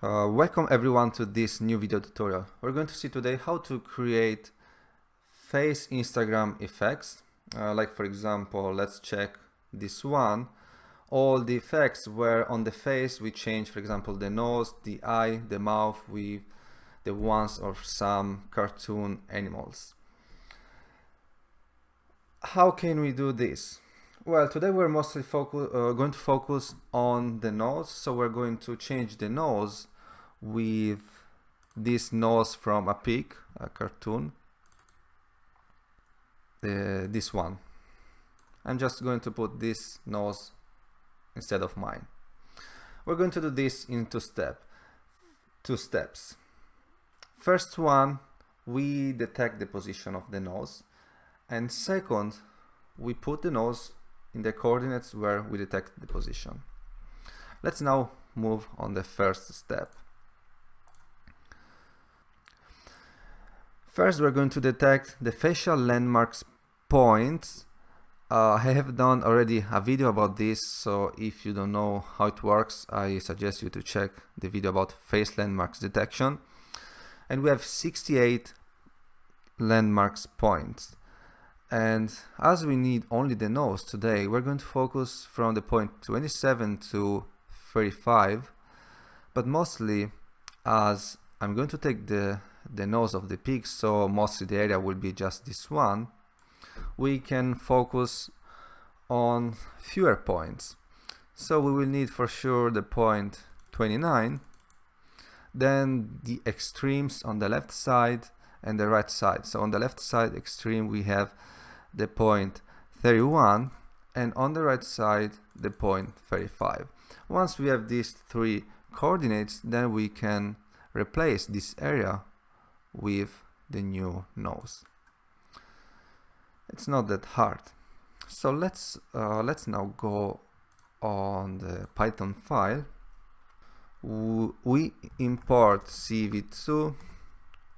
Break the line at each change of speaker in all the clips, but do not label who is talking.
Welcome everyone to this new video tutorial. We're going to see today how to create face Instagram effects. Like for example, let's check this one. All the effects where on the face we change, for example, the nose, the eye, the mouth with the ones of some cartoon animals. How can we do this? Well, today we're mostly going to focus on the nose, so we're going to change the nose with this nose from a pig, a cartoon, this one. I'm just going to put this nose instead of mine. We're going to do this in two steps. First one, we detect the position of the nose, and second, we put the nose in the coordinates where we detect the position. Let's now move on the first step. First, we're going to detect the facial landmarks points. I have done already a video about this, so if you don't know how it works, I suggest you to check the video about face landmarks detection. And we have 68 landmarks points. And as we need only the nose today, we're going to focus from the point 27 to 35, but mostly as I'm going to take the nose of the pig, so mostly the area will be just this one, we can focus on fewer points. So we will need for sure the point 29, then the extremes on the left side and the right side. So on the left side extreme we have the point 31, and on the right side the point 35. Once we have these three coordinates, then we can replace this area with the new nose. It's not that hard. So let's now go on the Python file. We import CV2,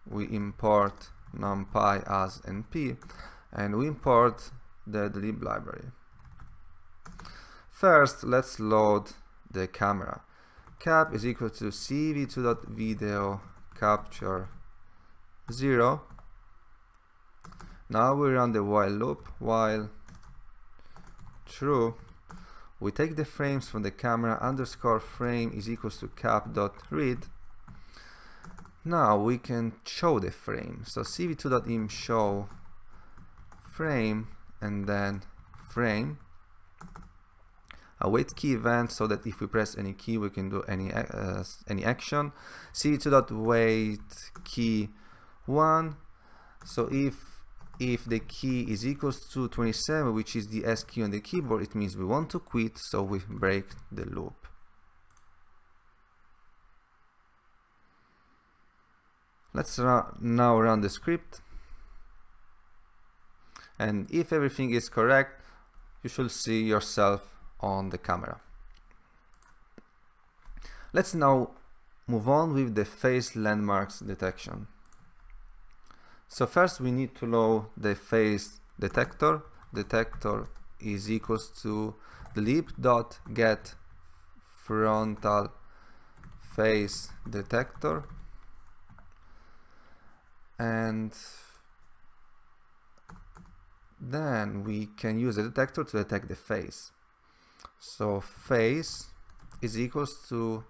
we import numpy as np, and we import the lib library. First, let's load the camera. Cap is equal to cv2.video capture 0. Now we run the while loop. While true, we take the frames from the camera underscore frame is equals to cap.read. Now we can show the frame. So cv2.im show frame and then frame. Await key event so that if we press any key we can do any action. cv2.wait key 1. So if the key is equals to 27, which is the S key on the keyboard, it means we want to quit, so we break the loop. Let's now run the script, and if everything is correct, you should see yourself on the camera. Let's now move on with the face landmarks detection. So first we need to load the face detector. Detector is equals to the lib.get frontal face detector, and then we can use the detector to detect the face. So face is equals to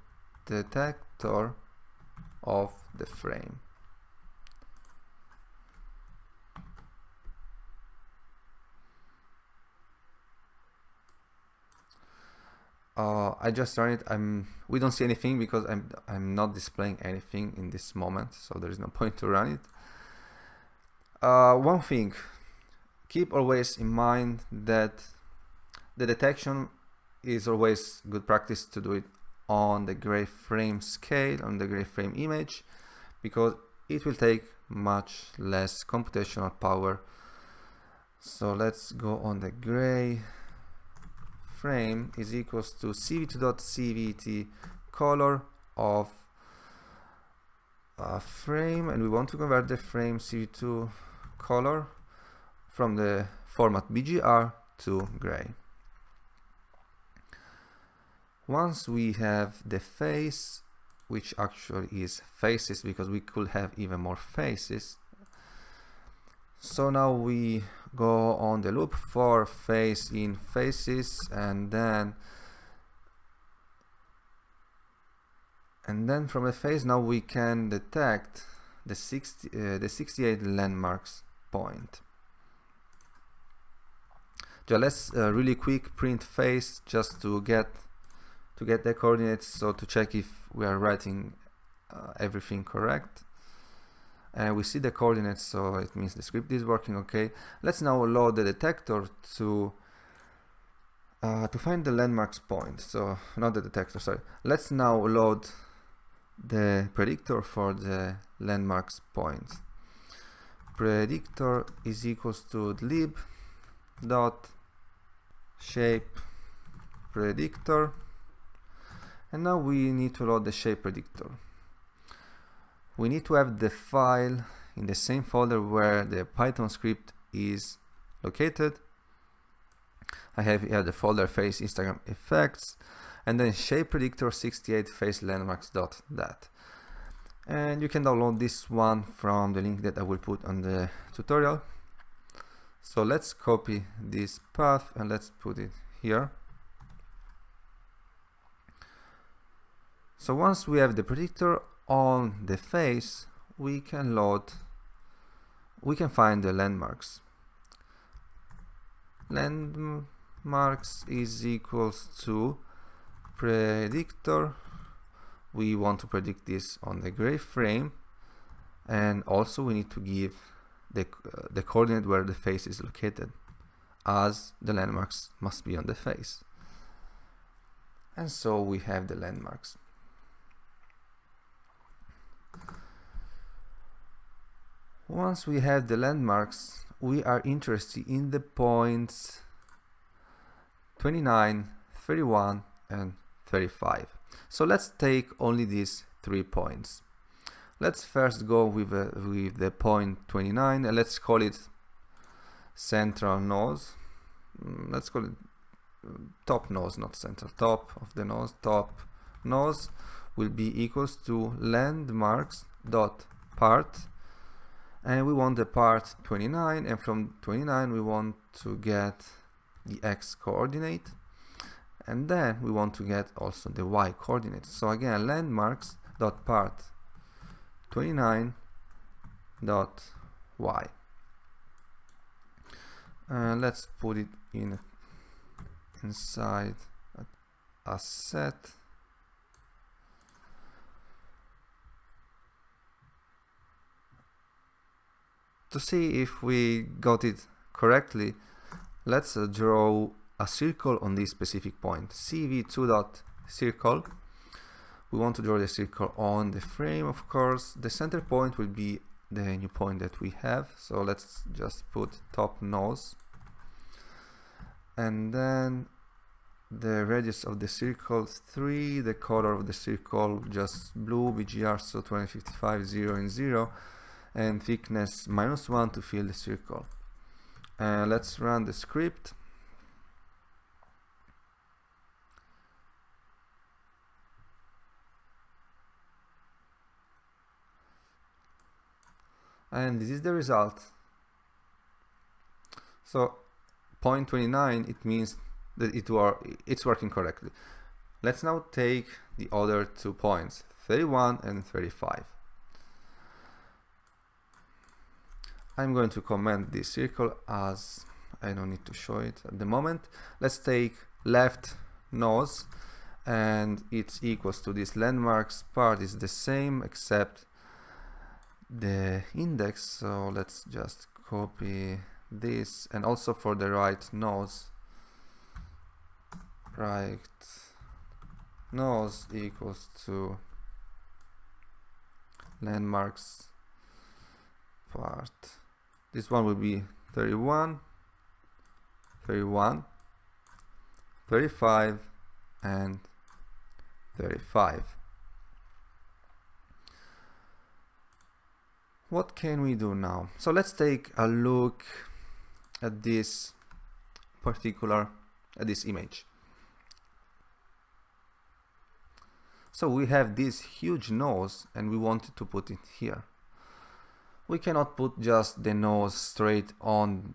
detector of the frame. I just run it. We don't see anything because I'm not displaying anything in this moment, so there is no point to run it. One thing, keep always in mind that the detection is always good practice to do it on the Graveframe scale, on the Graveframe image, because it will take much less computational power. So let's go on the Graveframe is equals to cv2.cvt color of a frame, and we want to convert the frame cv2 color from the format BGR to gray. Once we have the face, which actually is faces, because we could have even more faces. So now we go on the loop for face in faces, and then from the face now we can detect the 68 landmarks point. So let's really quick print face just to get the coordinates, so to check if we are writing everything correct. And we see the coordinates, so it means the script is working okay. Let's now load the detector to find the landmarks point. So not the detector, sorry. Let's now load the predictor for the landmarks point. Predictor is equals to lib dot shape predictor, and now we need to load the shape predictor. We need to have the file in the same folder where the Python script is located. I have here the folder face Instagram effects, and then shape predictor 68 face landmarks.dat. And you can download this one from the link that I will put on the tutorial. So let's copy this path and let's put it here. So once we have the predictor on the face, we can find the landmarks. Landmarks is equals to predictor. We want to predict this on the Graveframe, and also we need to give the coordinate where the face is located, as the landmarks must be on the face. And so we have the landmarks. Once we have the landmarks, we are interested in the points 29, 31 and 35. So let's take only these 3 points. Let's first go with the point 29, and let's call it central nose. Let's call it top nose, not central, top of the nose. Top nose will be equals to landmarks dot part, and we want the part 29, and from 29 we want to get the x coordinate, and then we want to get also the y coordinate. So again, landmarks dot part 29 dot y. Let's put it inside a set. To see if we got it correctly, let's draw a circle on this specific point. cv2.circle. We want to draw the circle on the frame, of course. The center point will be the new point that we have. So let's just put top nose. And then the radius of the circle 3, the color of the circle just blue, BGR, so 2055, 0 and 0. And thickness -1 to fill the circle. Let's run the script. And this is the result. So point 29, it means that it's working correctly. Let's now take the other 2 points, 31 and 35. I'm going to comment this circle as I don't need to show it at the moment. Let's take left nose, and it's equals to this landmarks part is the same except the index. So let's just copy this, and also for the right nose equals to landmarks part. This one will be 31, 31, 35 and 35. What can we do now? So let's take a look at this image. So we have this huge nose and we wanted to put it here. We cannot put just the nose straight on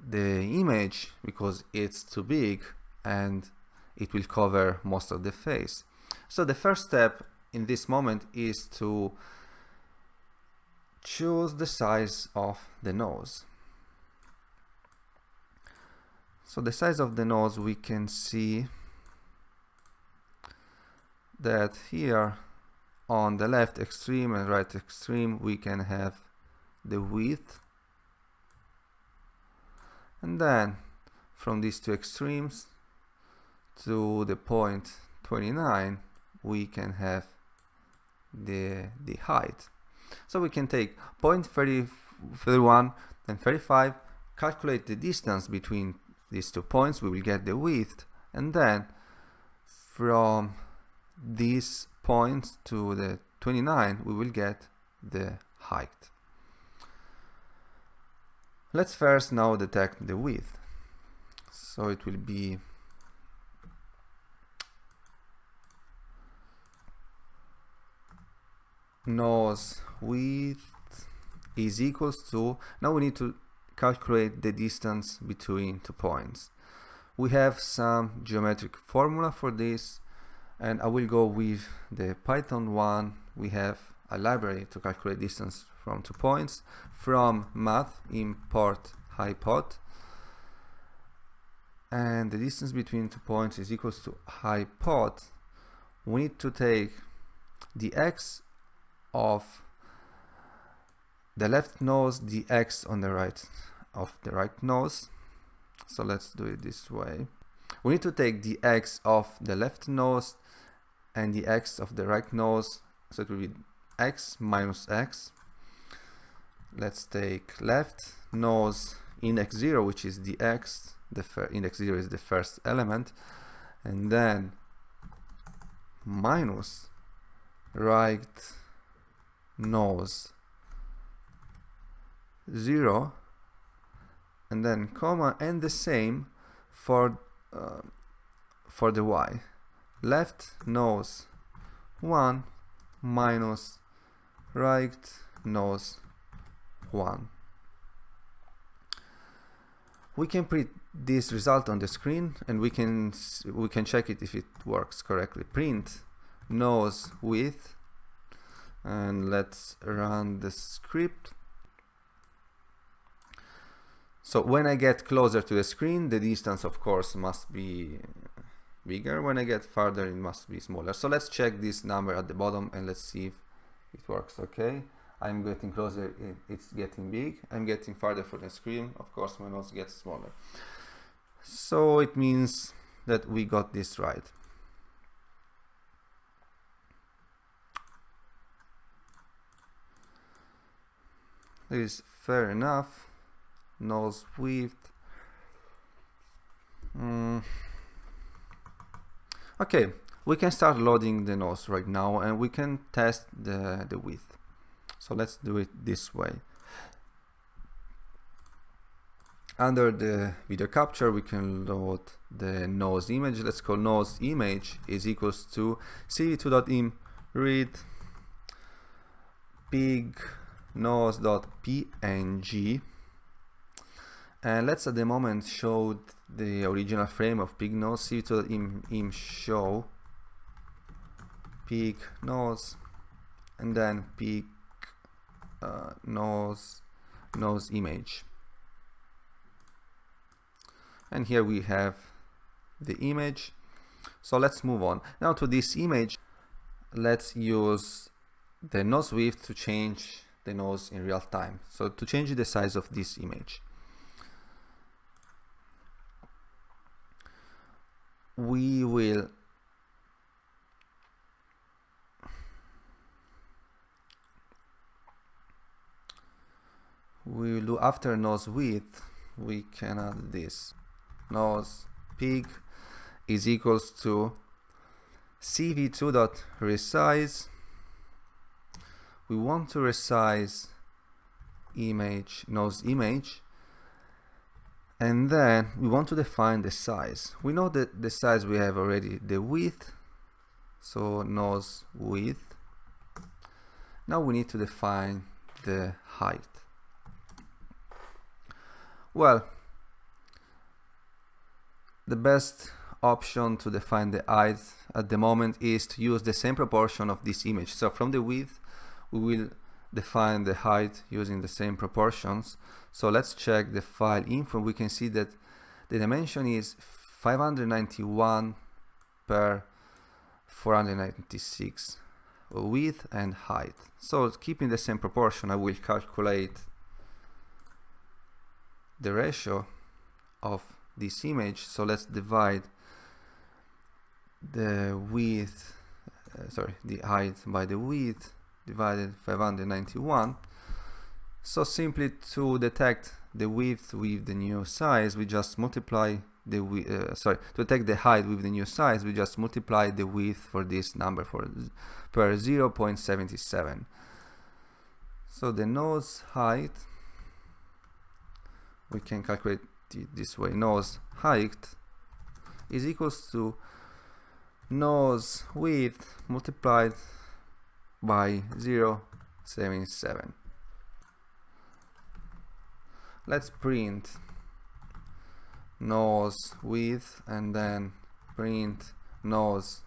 the image because it's too big and it will cover most of the face. So the first step in this moment is to choose the size of the nose. So the size of the nose, we can see that here on the left extreme and right extreme we can have the width, and then from these two extremes to the point 29 we can have the height. So we can take point 31 and 35, calculate the distance between these 2 points, we will get the width, and then from these points to the 29 we will get the height. Let's first now detect the width. So it will be nose width is equals to, now we need to calculate the distance between 2 points. We have some geometric formula for this, and I will go with the Python one. We have a library to calculate distance from 2 points. From math, import hypot, and the distance between 2 points is equals to hypot. We need to take the x of the left nose, the x on the right of the right nose. So let's do it this way. We need to take the x of the left nose and the x of the right nose, so it will be x minus x. Let's take left nose in x0, which is the x, index 0 is the first element, and then minus right nose 0, and then comma, and the same for the y. Left nose 1 minus right nose 1. We can print this result on the screen and we can check it if it works correctly. Print nose width, and let's run the script. So when I get closer to the screen, the distance of course must be bigger. When I get farther, it must be smaller. So let's check this number at the bottom and let's see if it works. Okay, I'm getting closer, it's getting big. I'm getting farther from the screen, of course my nose gets smaller. So it means that we got this right. That is fair enough. Nose width. Okay, we can start loading the nose right now and we can test the width. So let's do it this way. Under the video capture we can load the nose image. Let's call nose image is equals to cv2.im read pig nose.png, and let's at the moment show the original frame of pig nose. cv2.im show pig nose, and then pig nose image, and here we have the image. So let's move on now to this image. Let's use the nose width to change the nose in real time. So to change the size of this image, we will do after nose width, we can add this nose pig is equals to cv2.resize. We want to resize image, nose image, and then we want to define the size. We know that the size we have already the width, so nose width. Now we need to define the height. Well, the best option to define the height at the moment is to use the same proportion of this image. So from the width we will define the height using the same proportions. So let's check the file info. We can see that the dimension is 591 per 496 width and height. So keeping the same proportion, I will calculate the ratio of this image. So let's divide the width, the height by the width, divided 591. So simply to detect the width with the new size, we just multiply the to detect the height with the new size, we just multiply the width for this number per 0.77. So the nose height, we can calculate it this way. Nose height is equals to nose width multiplied by 0.77. Let's print nose width and then print nose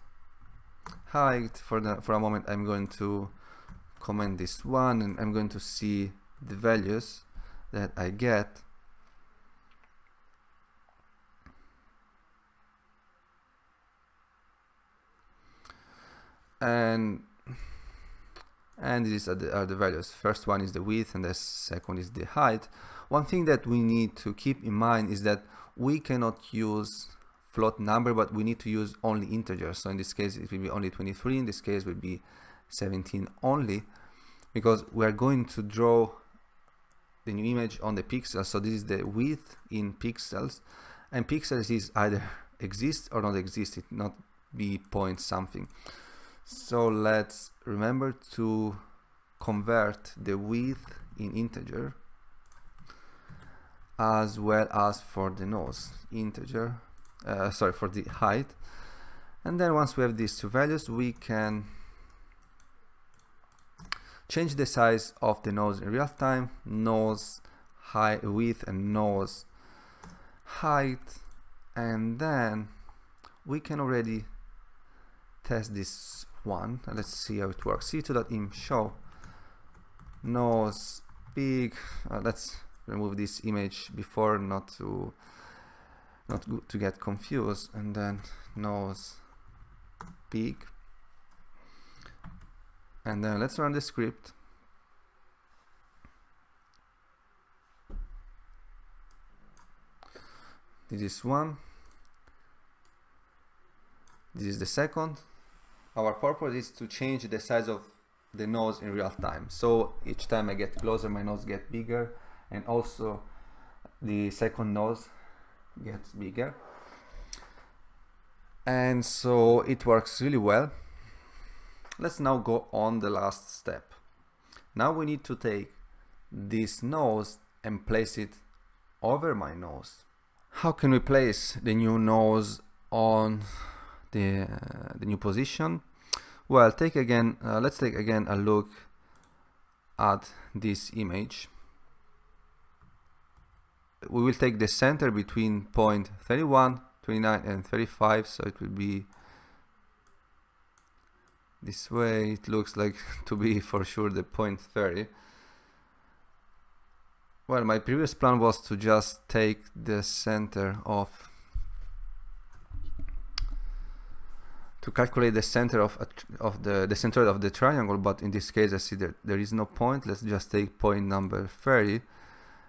height. For a moment I'm going to comment this one and I'm going to see the values that I get. And these are the values. First one is the width and the second is the height. One thing that we need to keep in mind is that we cannot use float number, but we need to use only integers. So in this case it will be only 23, in this case will be 17 only, because we are going to draw the new image on the pixels. So this is the width in pixels, and pixels is either exist or not exist, it not be point something. So let's remember to convert the width in integer, as well as for the nose integer, for the height. And then once we have these two values, we can change the size of the nose in real time, nose height, width and nose height, and then we can already test this one. Let's see how it works. C2.im show nose big. Let's remove this image before, not to get confused, and then nose big, and then let's run the script. This is one, this is the second. Our purpose is to change the size of the nose in real time. So each time I get closer, my nose gets bigger, and also the second nose gets bigger. And so it works really well. Let's now go on the last step. Now we need to take this nose and place it over my nose. How can we place the new nose on the new position? Well, let's take again a look at this image. We will take the center between point 31, 29 and 35, so it will be this way. It looks like to be for sure the point 30. Well, my previous plan was to just take the center of to calculate the center of the center of the triangle, but in this case I see that there is no point. Let's just take point number 30,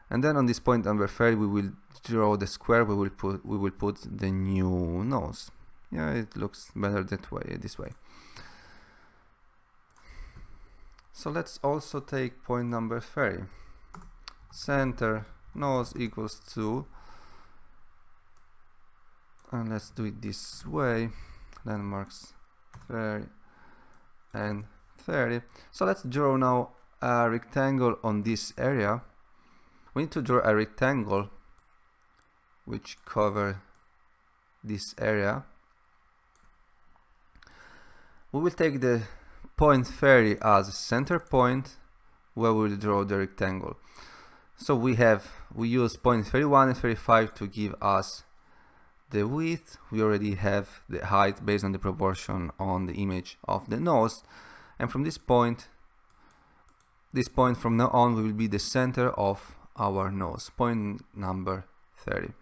and then on this point number 30 we will draw the square. We will put the new nose. Yeah, it looks better that way, this way. So let's also take point number 30. Center nose equals 2, and let's do it this way. Landmarks 30 and 30. So let's draw now a rectangle on this area. We need to draw a rectangle which cover this area, We will take the point 30 as a center point where we will draw the rectangle. So we use point 31 and 35 to give us the width. We already have the height based on the proportion on the image of the nose, and from this point from now on will be the center of our nose, point number 30.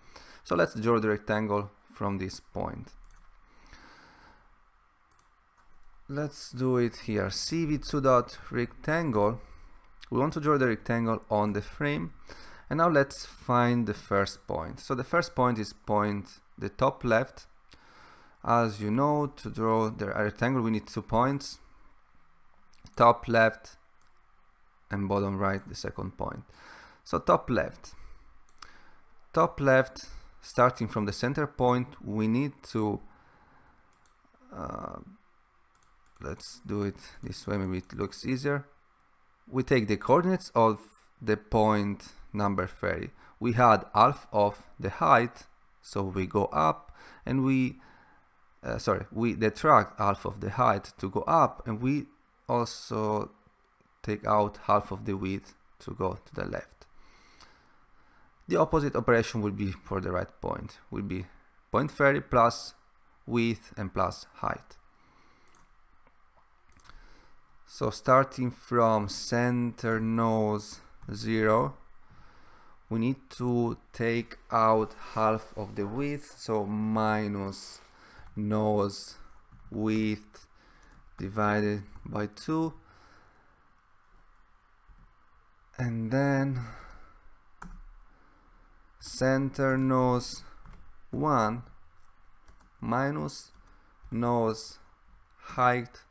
So let's draw the rectangle from this point. Let's do it here. CV2.rectangle. We want to draw the rectangle on the frame, and now let's find the first point. So the first point is the top left. As you know, to draw the rectangle we need 2 points, top left and bottom right, the second point. So top left, starting from the center point, we need to let's do it this way, maybe it looks easier. We take the coordinates of the point number 30. We had half of the height, so we go up, and we detract half of the height to go up, and we also take out half of the width to go to the left. The opposite operation will be for the right point. Will be point 30 plus width and plus height. So starting from center nose 0, we need to take out half of the width, so minus nose width divided by 2, and then center nose 1 minus nose height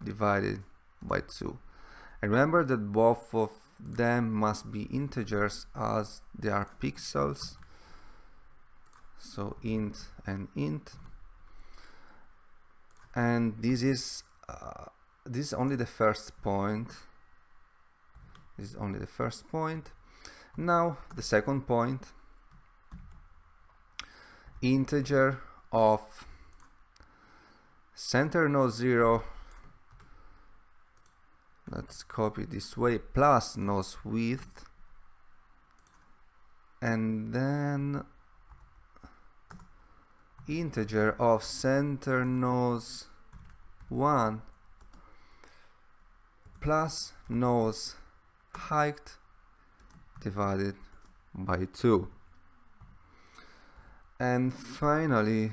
divided by 2. And remember that both of them must be integers as they are pixels, so int and int, and this is only the first point. This is only the first point. Now the second point, integer of center nose 0, let's copy this way, plus nose width, and then integer of center nose 1 plus nose height divided by 2. And finally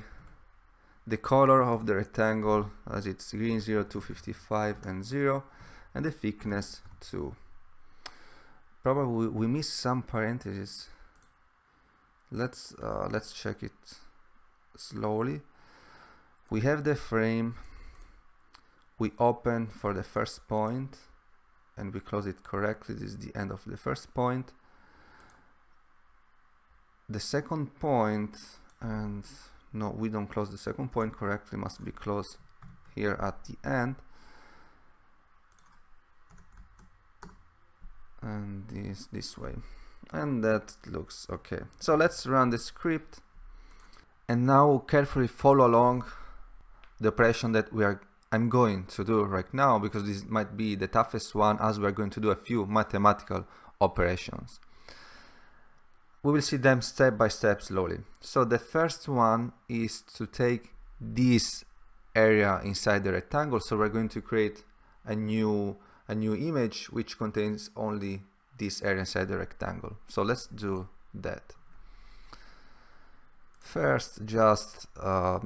the color of the rectangle, as it's green 0, 255 and 0, and the thickness 2. Probably we missed some parentheses. Let's check it slowly. We have the frame, we open for the first point and we close it correctly. This is the end of the first point. The second point, and no, we don't close the second point correctly, must be closed here at the end, and this way, and that looks okay. So let's run the script, and now carefully follow along the operation that I'm going to do right now, because this might be the toughest one, as we're going to do a few mathematical operations. We will see them step by step slowly. So the first one is to take this area inside the rectangle. So we're going to create a new image which contains only this area inside the rectangle. So let's do that. First, just to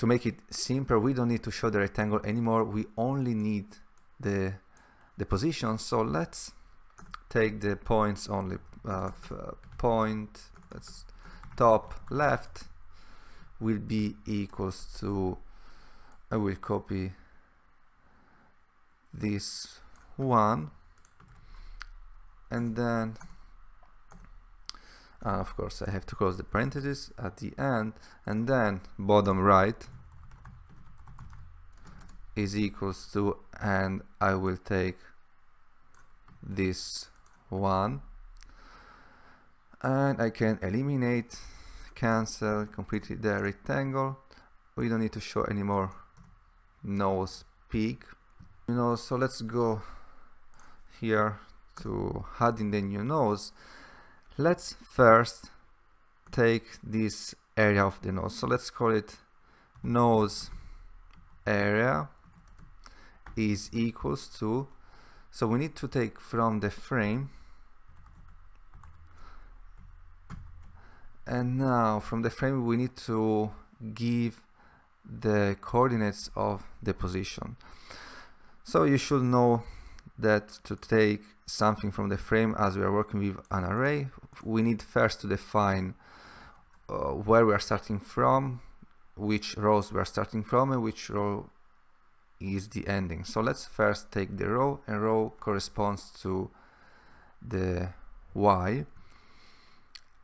make it simpler, we don't need to show the rectangle anymore. We only need the position. So let's take the points only. Let's top left will be equals to, I will copy this one, and then of course I have to close the parentheses at the end, and then bottom right is equals to, and I will take this one, and I can eliminate, cancel completely the rectangle. We don't need to show anymore nose peak. So let's go here to adding the new nose. Let's first take this area of the nose, so let's call it nose area is equals to, so we need to take from the frame, and now from the frame we need to give the coordinates of the position. So you should know that to take something from the frame, as we are working with an array, we need first to define where we are starting from, which rows we are starting from, and which row is the ending. So let's first take the row, and row corresponds to the y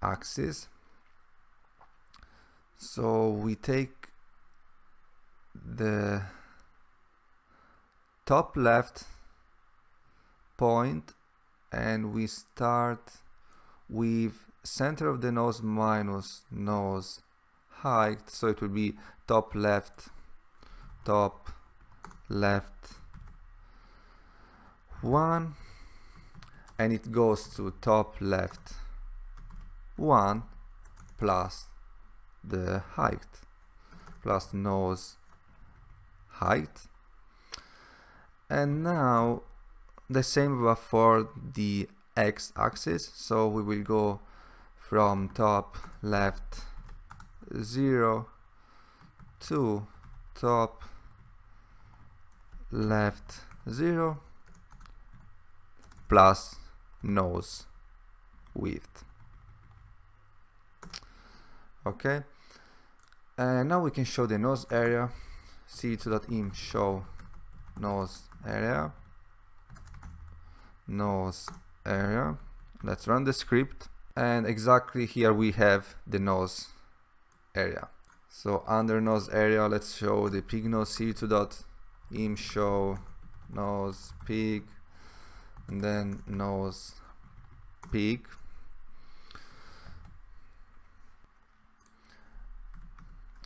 axis. So we take the top left point and we start with center of the nose minus nose height, so it will be top left 1, and it goes to top left 1 plus the height plus nose height. And now the same for the x-axis, so we will go from top left 0 to top left 0 plus nose width. Okay, and now we can show the nose area. cv2.im show nose area. Let's run the script, and exactly here we have the nose area. So under nose area, let's show the pig nose. cv2.im show nose pig, and then nose pig.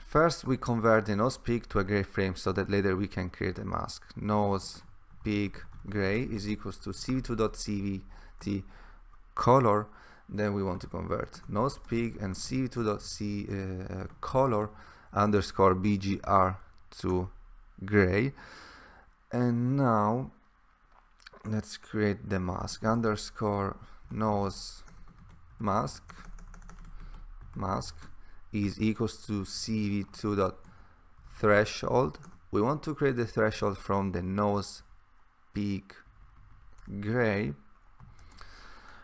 First we convert the nose pig to a gray frame so that later we can create a mask. Nose pig gray is equals to cv2.cvt color. Then we want to convert nose pig and cv2.c color underscore bgr to gray. And now let's create the mask. Underscore nose mask is equals to cv2.threshold. We want to create the threshold from the nose pig gray.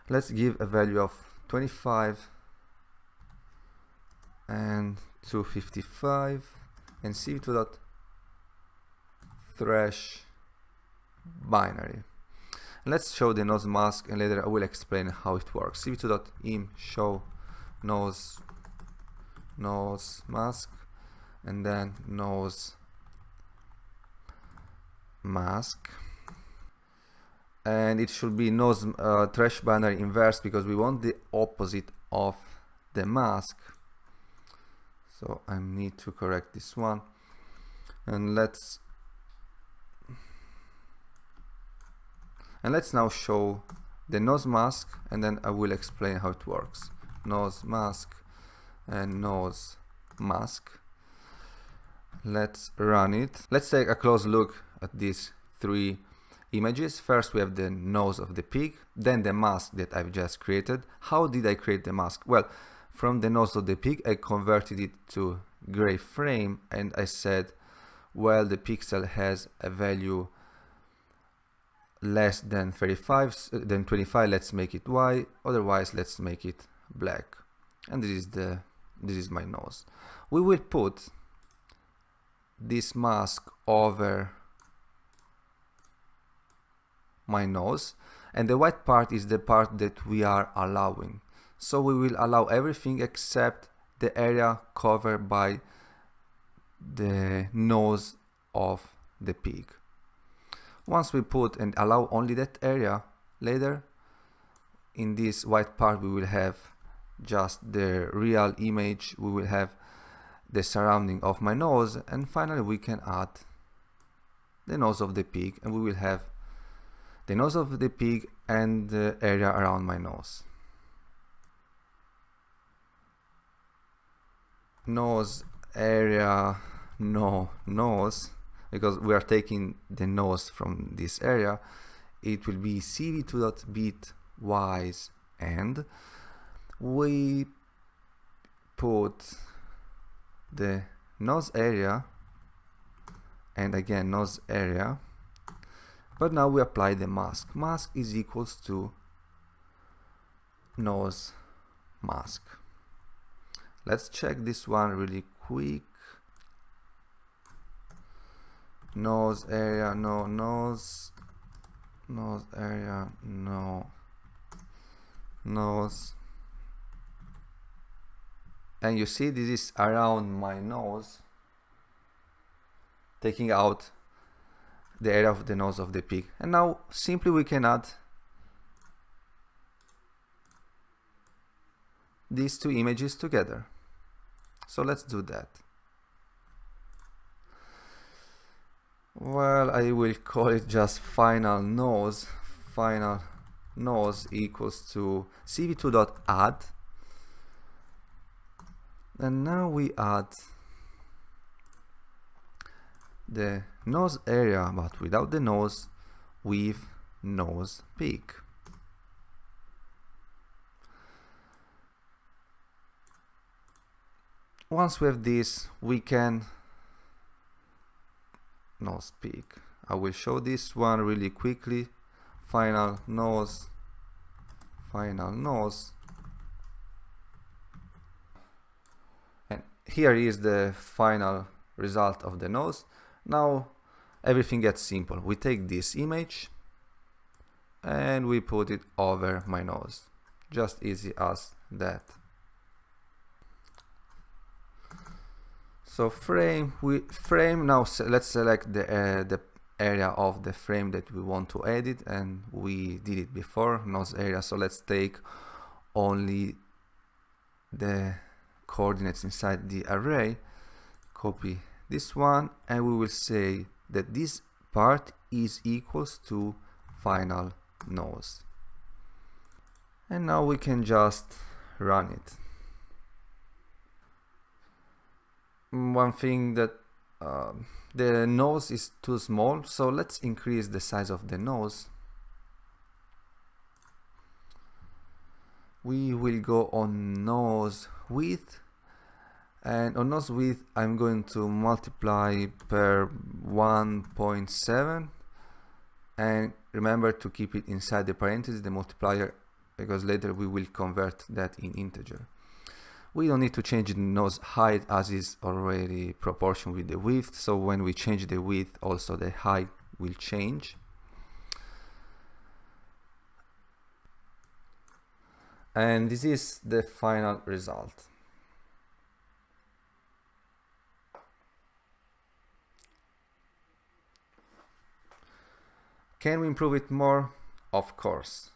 Let's give a value of 25 and 255, and cv2.thresh binary. Let's show the nose mask, and later I will explain how it works. cv2.im show nose mask, and then nose mask, and it should be nose thresh binary inverse because we want the opposite of the mask. So I need to correct this one, and let's now show the nose mask, and then I will explain how it works. Nose mask and nose mask. Let's run it. Let's take a close look at these three images. First we have the nose of the pig, then the mask that I've just created. How did I create the mask? Well, from the nose of the pig I converted it to Graveframe, and I said, well, the pixel has a value less than 25, let's make it white, otherwise let's make it black. And this is my nose. We will put this mask over my nose, and the white part is the part that we are allowing. So we will allow everything except the area covered by the nose of the pig. Once we put and allow only that area, later in this white part we will have just the real image, we will have the surrounding of my nose, and finally we can add the nose of the pig, and we will have the nose of the pig and the area around my nose. Nose, area, no nose, because we are taking the nose from this area. It will be cv2.bitwise, and we put the nose area and again nose area, but now we apply the mask. Mask is equals to nose mask. Let's check this one really quick. Nose area, no nose, nose area, no nose, and you see this is around my nose, taking out the area of the nose of the pig. And now simply we can add these two images together. So let's do that. Well, I will call it just final nose. Final nose equals to cv2.add, and now we add the nose area but without the nose with nose pig. Once we have this, we can nose pig. I will show this one really quickly. Final nose, and here is the final result of the nose. Now everything gets simple. We take this image and we put it over my nose. Just easy as that. So frame, now let's select the area of the frame that we want to edit, and we did it before, nose area. So let's take only the coordinates inside the array, copy this one, and we will say that this part is equals to final nose. And now we can just run it. One thing that the nose is too small, so let's increase the size of the nose. We will go on nose width, and on nose width I'm going to multiply per 1.7, and remember to keep it inside the parentheses, the multiplier, because later we will convert that in integer. We don't need to change the nose height as is already proportion with the width, so when we change the width also the height will change. And this is the final result. Can we improve it more? Of course.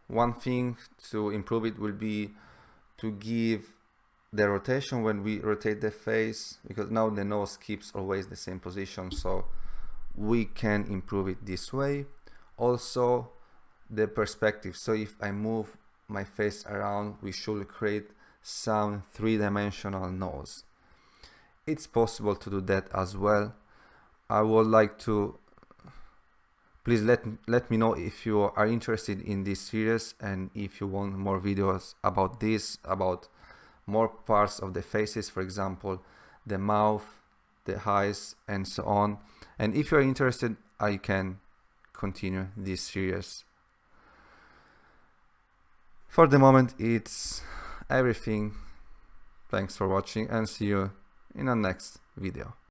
One thing to improve it will be to give the rotation when we rotate the face, because now the nose keeps always the same position, so we can improve it this way. Also the perspective, so if I move my face around, we should create some three-dimensional nose. It's possible to do that as well. I would like to please let me know if you are interested in this series, and if you want more videos about this, about more parts of the faces, for example the mouth, the eyes, and so on. And if you're interested, I can continue this series. For the moment it's everything. Thanks for watching, and see you in the next video.